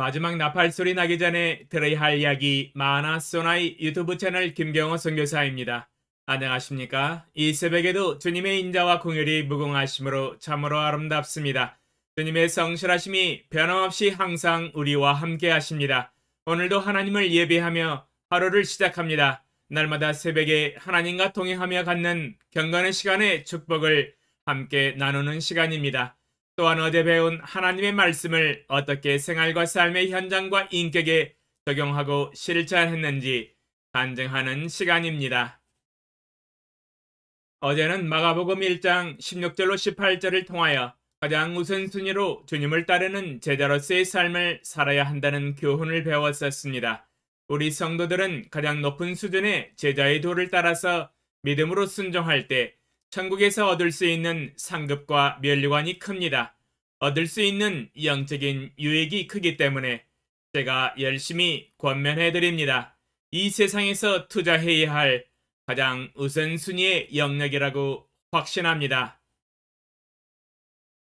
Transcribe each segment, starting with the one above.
마지막 나팔 소리 나기 전에 들어야 할 이야기 마나 소나이 유튜브 채널 김경호 선교사입니다. 안녕하십니까? 이 새벽에도 주님의 인자와 공율이 무궁하심으로 참으로 아름답습니다. 주님의 성실하심이 변함없이 항상 우리와 함께 하십니다. 오늘도 하나님을 예배하며 하루를 시작합니다. 날마다 새벽에 하나님과 동행하며 갖는 경건의 시간의 축복을 함께 나누는 시간입니다. 또한 어제 배운 하나님의 말씀을 어떻게 생활과 삶의 현장과 인격에 적용하고 실천했는지 간증하는 시간입니다. 어제는 마가복음 1장 16절로 18절을 통하여 가장 우선순위로 주님을 따르는 제자로서의 삶을 살아야 한다는 교훈을 배웠었습니다. 우리 성도들은 가장 높은 수준의 제자의 도를 따라서 믿음으로 순종할 때 천국에서 얻을 수 있는 상급과 면류관이 큽니다. 얻을 수 있는 영적인 유익이 크기 때문에 제가 열심히 권면해 드립니다. 이 세상에서 투자해야 할 가장 우선순위의 영역이라고 확신합니다.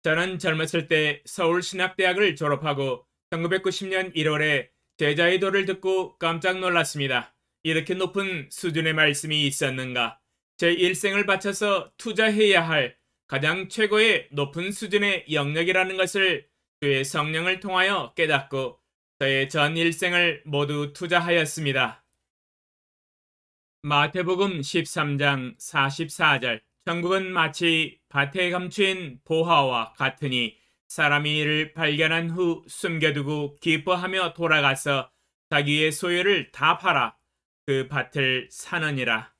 저는 젊었을 때 서울신학대학을 졸업하고 1990년 1월에 제자의 도를 듣고 깜짝 놀랐습니다. 이렇게 높은 수준의 말씀이 있었는가? 제 일생을 바쳐서 투자해야 할 가장 최고의 높은 수준의 영역이라는 것을 주의 성령을 통하여 깨닫고 저의 전 일생을 모두 투자하였습니다. 마태복음 13장 44절 천국은 마치 밭에 감추인 보화와 같으니 사람이 이를 발견한 후 숨겨두고 기뻐하며 돌아가서 자기의 소유를 다 팔아 그 밭을 사느니라.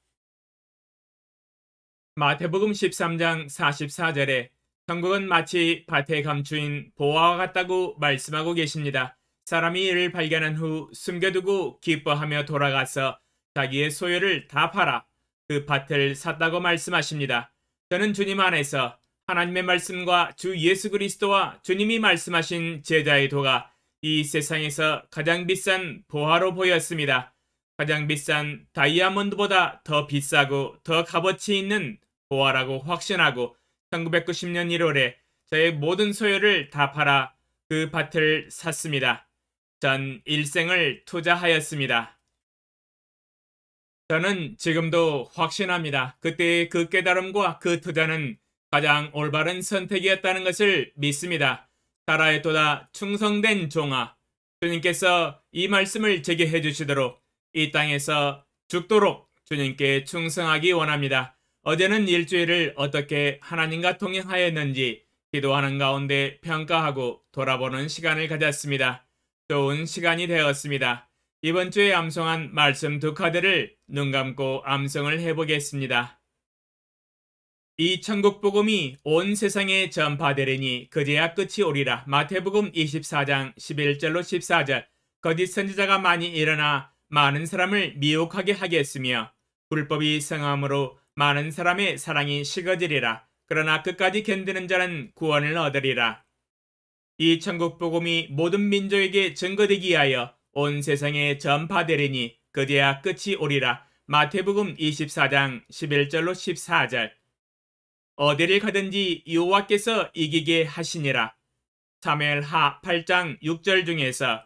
마태복음 13장 44절에 천국은 마치 밭에 감추인 보화와 같다고 말씀하고 계십니다. 사람이 이를 발견한 후 숨겨두고 기뻐하며 돌아가서 자기의 소유를 다 팔아 그 밭을 샀다고 말씀하십니다. 저는 주님 안에서 하나님의 말씀과 주 예수 그리스도와 주님이 말씀하신 제자의 도가 이 세상에서 가장 비싼 보화로 보였습니다. 가장 비싼 다이아몬드보다 더 비싸고 더 값어치 있는 보화라고 확신하고 1990년 1월에 저의 모든 소유를 다 팔아 그 밭을 샀습니다. 전 일생을 투자하였습니다. 저는 지금도 확신합니다. 그때의 그 깨달음과 그 투자는 가장 올바른 선택이었다는 것을 믿습니다. 사라의도다 충성된 종아, 주님께서 이 말씀을 제게 해주시도록 이 땅에서 죽도록 주님께 충성하기 원합니다. 어제는 일주일을 어떻게 하나님과 동행하였는지 기도하는 가운데 평가하고 돌아보는 시간을 가졌습니다. 좋은 시간이 되었습니다. 이번 주에 암송한 말씀 두 카드를 눈 감고 암송을 해보겠습니다. 이 천국 복음이 온 세상에 전파되리니 그제야 끝이 오리라. 마태복음 24장 11절로 14절 거짓 선지자가 많이 일어나 많은 사람을 미혹하게 하겠으며 불법이 성함으로 많은 사람의 사랑이 식어지리라. 그러나 끝까지 견디는 자는 구원을 얻으리라. 이 천국 복음이 모든 민족에게 증거되기 위하여 온 세상에 전파되리니 그제야 끝이 오리라. 마태복음 24장 11절로 14절 어디를 가든지 여호와께서 이기게 하시니라. 사무엘하 8장 6절 중에서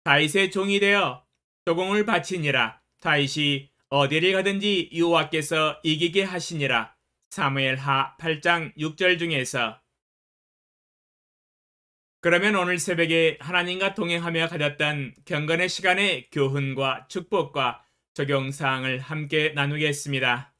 다윗의 종이 되어 조공을 바치니라. 다윗이 어디를 가든지 여호와께서 이기게 하시니라. 사무엘하 8장 6절 중에서 그러면 오늘 새벽에 하나님과 동행하며 가졌던 경건의 시간의 교훈과 축복과 적용사항을 함께 나누겠습니다.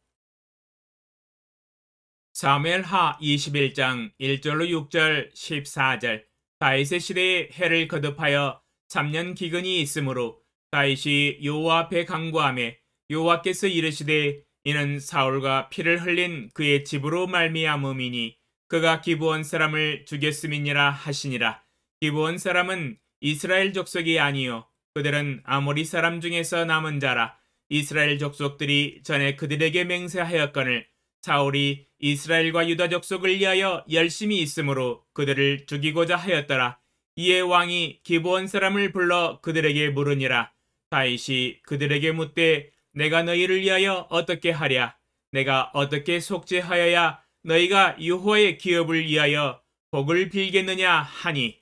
사무엘하 21장 1절로 6절 14절 다윗의 시대에 해를 거듭하여 3년 기근이 있으므로 다윗이 여호와 앞에 간구하매 여호와께서 이르시되 이는 사울과 피를 흘린 그의 집으로 말미암음이니 그가 기브온 사람을 죽였음이니라 하시니라. 기브온 사람은 이스라엘 족속이 아니요 그들은 아모리 사람 중에서 남은 자라. 이스라엘 족속들이 전에 그들에게 맹세하였거늘 사울이 이스라엘과 유다 족속을 위하여 열심히 있으므로 그들을 죽이고자 하였더라. 이에 왕이 기브온 사람을 불러 그들에게 물으니라. 다윗이 그들에게 묻되 내가 너희를 위하여 어떻게 하랴? 내가 어떻게 속죄하여야 너희가 여호와의 기업을 위하여 복을 빌겠느냐 하니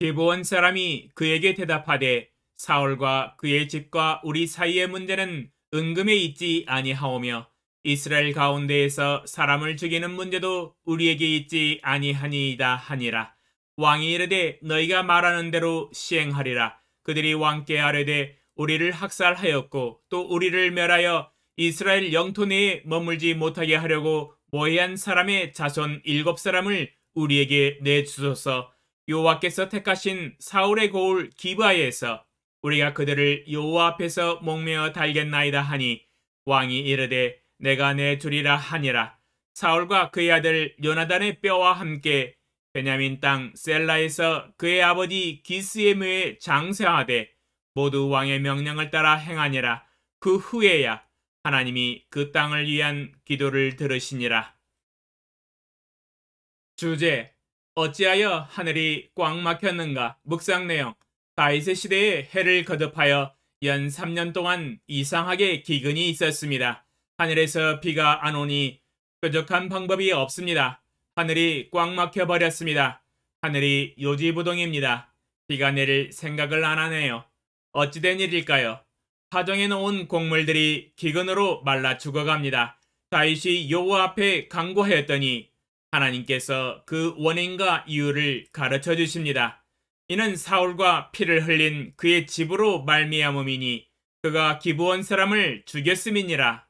기브온 사람이 그에게 대답하되 사울과 그의 집과 우리 사이의 문제는 은금에 있지 아니하오며 이스라엘 가운데에서 사람을 죽이는 문제도 우리에게 있지 아니하니이다 하니라. 왕이 이르되 너희가 말하는 대로 시행하리라. 그들이 왕께 아뢰되 우리를 학살하였고 또 우리를 멸하여 이스라엘 영토 내에 머물지 못하게 하려고 모해한 사람의 자손 7사람을 우리에게 내주소서. 여호와께서 택하신 사울의 고을 기브아에서 우리가 그들을 여호와 앞에서 목매어 달겠나이다 하니 왕이 이르되 내가 내주리라 하니라. 사울과 그의 아들 요나단의 뼈와 함께 베냐민 땅 셀라에서 그의 아버지 기스의 묘에 장사하되 모두 왕의 명령을 따라 행하니라. 그 후에야 하나님이 그 땅을 위한 기도를 들으시니라. 주제: 어찌하여 하늘이 꽉 막혔는가? 묵상 내용: 다윗의 시대에 해를 거듭하여 연 3년 동안 이상하게 기근이 있었습니다. 하늘에서 비가 안 오니 뾰족한 방법이 없습니다. 하늘이 꽉 막혀 버렸습니다. 하늘이 요지부동입니다. 비가 내릴 생각을 안 하네요. 어찌된 일일까요? 파종해 놓은 곡물들이 기근으로 말라 죽어갑니다. 다윗이 여호와 앞에 간구하였더니 하나님께서 그 원인과 이유를 가르쳐 주십니다. 이는 사울과 피를 흘린 그의 집으로 말미암음이니 그가 기브온 사람을 죽였음이니라.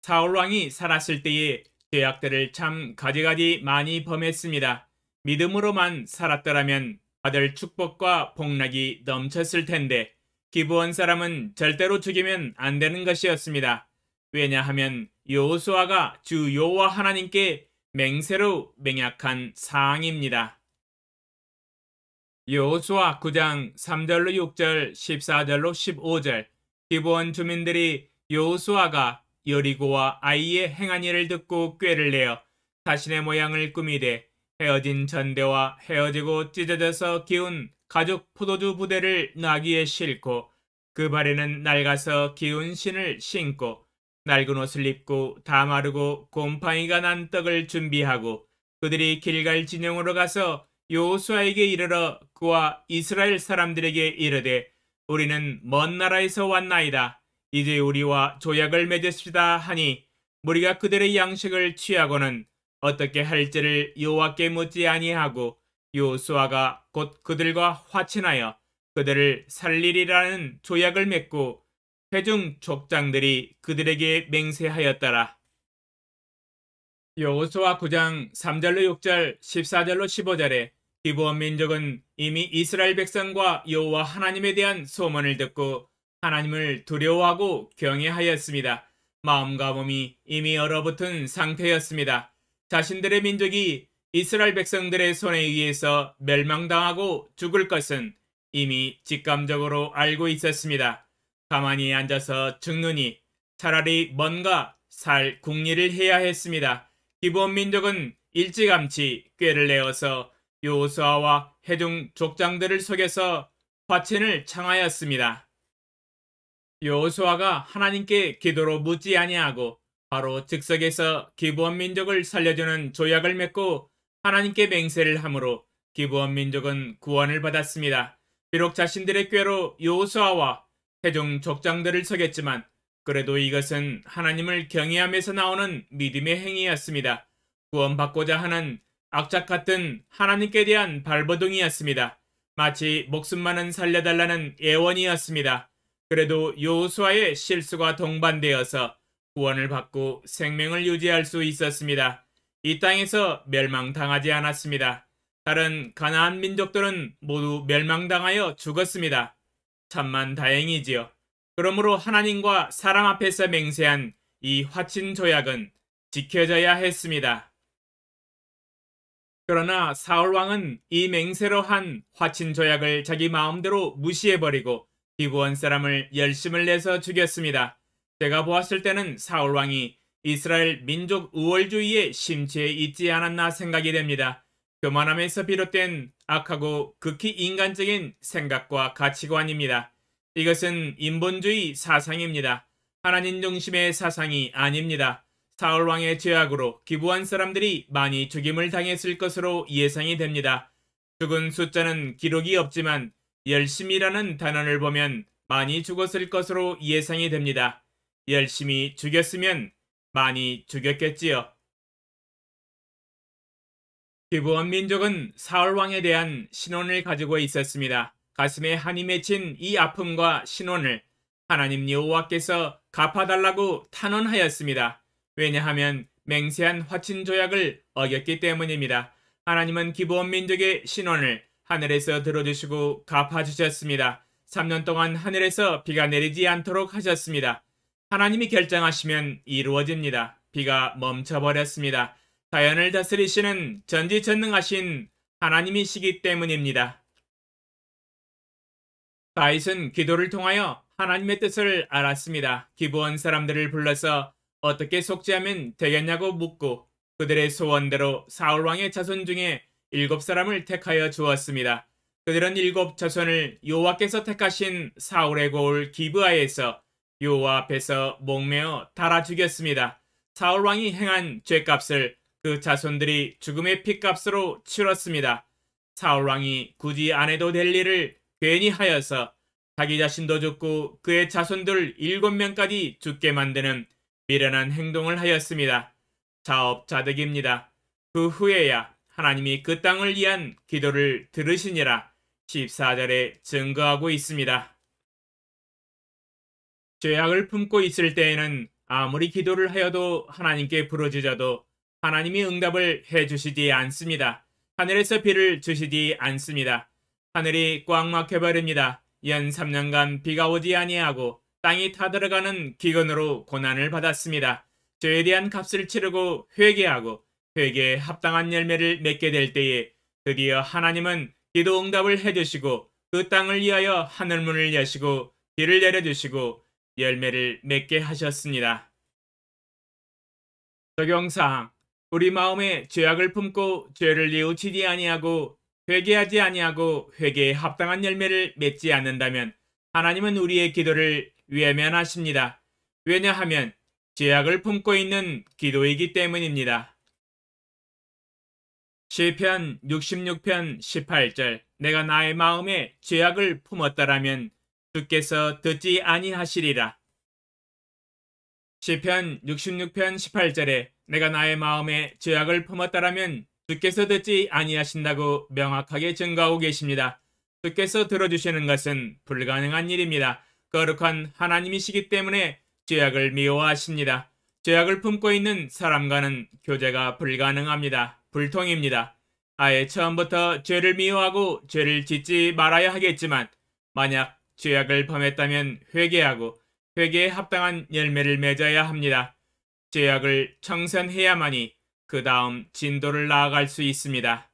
사울 왕이 살았을 때에 죄악들을 참 가지가지 많이 범했습니다. 믿음으로만 살았더라면 받을 축복과 복락이 넘쳤을 텐데 기브온 사람은 절대로 죽이면 안 되는 것이었습니다. 왜냐하면 여호수아가 주 여호와 하나님께 맹세로 맹약한 사항입니다. 여호수아 9장 3절로 6절, 14절로 15절. 기브온 주민들이 여호수아가 여리고와 아이의 행한 일을 듣고 꾀를 내어 자신의 모양을 꾸미되 헤어진 전대와 헤어지고 찢어져서 기운 가죽 포도주 부대를 나귀에 싣고 그 발에는 낡아서 기운 신을 신고 낡은 옷을 입고 다 마르고 곰팡이가 난 떡을 준비하고 그들이 길갈 진영으로 가서 여호수아에게 이르러 그와 이스라엘 사람들에게 이르되 우리는 먼 나라에서 왔나이다. 이제 우리와 조약을 맺읍시다 하니 무리가 그들의 양식을 취하고는 어떻게 할지를 여호와께 묻지 아니하고 여호수아가 곧 그들과 화친하여 그들을 살리리라는 조약을 맺고 회중 족장들이 그들에게 맹세하였더라. 여호수아 9장 3절로 6절, 14절로 15절에 기브온 민족은 이미 이스라엘 백성과 여호와 하나님에 대한 소문을 듣고 하나님을 두려워하고 경외하였습니다. 마음과 몸이 이미 얼어붙은 상태였습니다. 자신들의 민족이 이스라엘 백성들의 손에 의해서 멸망당하고 죽을 것은 이미 직감적으로 알고 있었습니다. 가만히 앉아서 죽느니 차라리 뭔가 살 궁리를 해야 했습니다. 기브온 민족은 일찌감치 꾀를 내어서 여호수아와 회중 족장들을 속여서 화친을 청하였습니다. 여호수아가 하나님께 기도로 묻지 아니하고 바로 즉석에서 기브온 민족을 살려주는 조약을 맺고 하나님께 맹세를 하므로 기브온 민족은 구원을 받았습니다. 비록 자신들의 꾀로 여호수아와 회중 족장들을 속였지만 그래도 이것은 하나님을 경외함에서 나오는 믿음의 행위였습니다. 구원받고자 하는 악착 같은 하나님께 대한 발버둥이었습니다. 마치 목숨만은 살려달라는 애원이었습니다. 그래도 여호수아의 실수가 동반되어서 구원을 받고 생명을 유지할 수 있었습니다. 이 땅에서 멸망당하지 않았습니다. 다른 가나안 민족들은 모두 멸망당하여 죽었습니다. 참만 다행이지요. 그러므로 하나님과 사람 앞에서 맹세한 이 화친 조약은 지켜져야 했습니다. 그러나 사울 왕은 이 맹세로 한 화친 조약을 자기 마음대로 무시해버리고 기브온 사람을 열심을 내서 죽였습니다. 제가 보았을 때는 사울 왕이 이스라엘 민족 우월주의에 심취해 있지 않았나 생각이 됩니다. 교만함에서 비롯된 악하고 극히 인간적인 생각과 가치관입니다. 이것은 인본주의 사상입니다. 하나님 중심의 사상이 아닙니다. 사울 왕의 죄악으로 기브온 사람들이 많이 죽임을 당했을 것으로 예상이 됩니다. 죽은 숫자는 기록이 없지만 열심이라는 단어를 보면 많이 죽었을 것으로 예상이 됩니다. 열심히 죽였으면 많이 죽였겠지요. 기브온 민족은 사울 왕에 대한 신원을 가지고 있었습니다. 가슴에 한이 맺힌 이 아픔과 신원을 하나님 여호와께서 갚아달라고 탄원하였습니다. 왜냐하면 맹세한 화친 조약을 어겼기 때문입니다. 하나님은 기브온 민족의 신원을 하늘에서 들어주시고 갚아주셨습니다. 3년 동안 하늘에서 비가 내리지 않도록 하셨습니다. 하나님이 결정하시면 이루어집니다. 비가 멈춰버렸습니다. 자연을 다스리시는 전지전능하신 하나님이시기 때문입니다. 다윗은 기도를 통하여 하나님의 뜻을 알았습니다. 기브온 사람들을 불러서 어떻게 속죄하면 되겠냐고 묻고 그들의 소원대로 사울왕의 자손 중에 7사람을 택하여 주었습니다. 그들은 7자손을 여호와께서 택하신 사울의 고을 기브아에서 여호와 앞에서 목매어 달아 죽였습니다. 사울왕이 행한 죄값을 그 자손들이 죽음의 핏값으로 치렀습니다. 사울왕이 굳이 안 해도 될 일을 괜히 하여서 자기 자신도 죽고 그의 자손들 7명까지 죽게 만드는 미련한 행동을 하였습니다. 자업자득입니다. 그 후에야 하나님이 그 땅을 위한 기도를 들으시니라 14절에 증거하고 있습니다. 죄악을 품고 있을 때에는 아무리 기도를 하여도 하나님께 부르짖어도 하나님이 응답을 해주시지 않습니다. 하늘에서 비를 주시지 않습니다. 하늘이 꽉 막혀버립니다. 연 3년간 비가 오지 아니하고 땅이 타들어가는 기근으로 고난을 받았습니다. 죄에 대한 값을 치르고 회개하고 회개에 합당한 열매를 맺게 될 때에 드디어 하나님은 기도 응답을 해주시고 그 땅을 위하여 하늘문을 여시고 비를 내려주시고 열매를 맺게 하셨습니다. 적용사항: 우리 마음에 죄악을 품고 죄를 뉘우치지 아니하고 회개하지 아니하고 회개에 합당한 열매를 맺지 않는다면 하나님은 우리의 기도를 외면하십니다. 왜냐하면 죄악을 품고 있는 기도이기 때문입니다. 시편 66편 18절: 내가 나의 마음에 죄악을 품었더라면 주께서 듣지 아니하시리라. 시편 66편 18절에 내가 나의 마음에 죄악을 품었더라면 주께서 듣지 아니하신다고 명확하게 증거하고 계십니다. 주께서 들어주시는 것은 불가능한 일입니다. 거룩한 하나님이시기 때문에 죄악을 미워하십니다. 죄악을 품고 있는 사람과는 교제가 불가능합니다. 불통입니다. 아예 처음부터 죄를 미워하고 죄를 짓지 말아야 하겠지만 만약 죄악을 범했다면 회개하고 회개에 합당한 열매를 맺어야 합니다. 죄악을 청산해야만이 그 다음 진도를 나아갈 수 있습니다.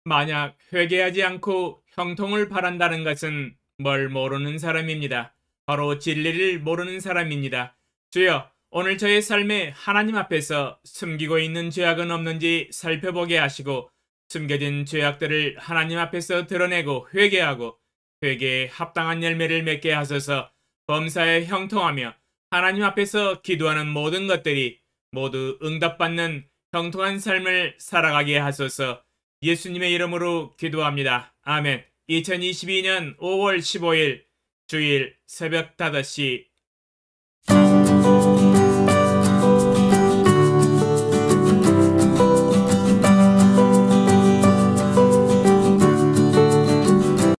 만약 회개하지 않고 형통을 바란다는 것은 뭘 모르는 사람입니다. 바로 진리를 모르는 사람입니다. 주여, 오늘 저의 삶에 하나님 앞에서 숨기고 있는 죄악은 없는지 살펴보게 하시고 숨겨진 죄악들을 하나님 앞에서 드러내고 회개하고 회개에 합당한 열매를 맺게 하소서. 범사에 형통하며 하나님 앞에서 기도하는 모든 것들이 모두 응답받는 형통한 삶을 살아가게 하소서. 예수님의 이름으로 기도합니다. 아멘. 2022년 5월 15일 주일 새벽 5시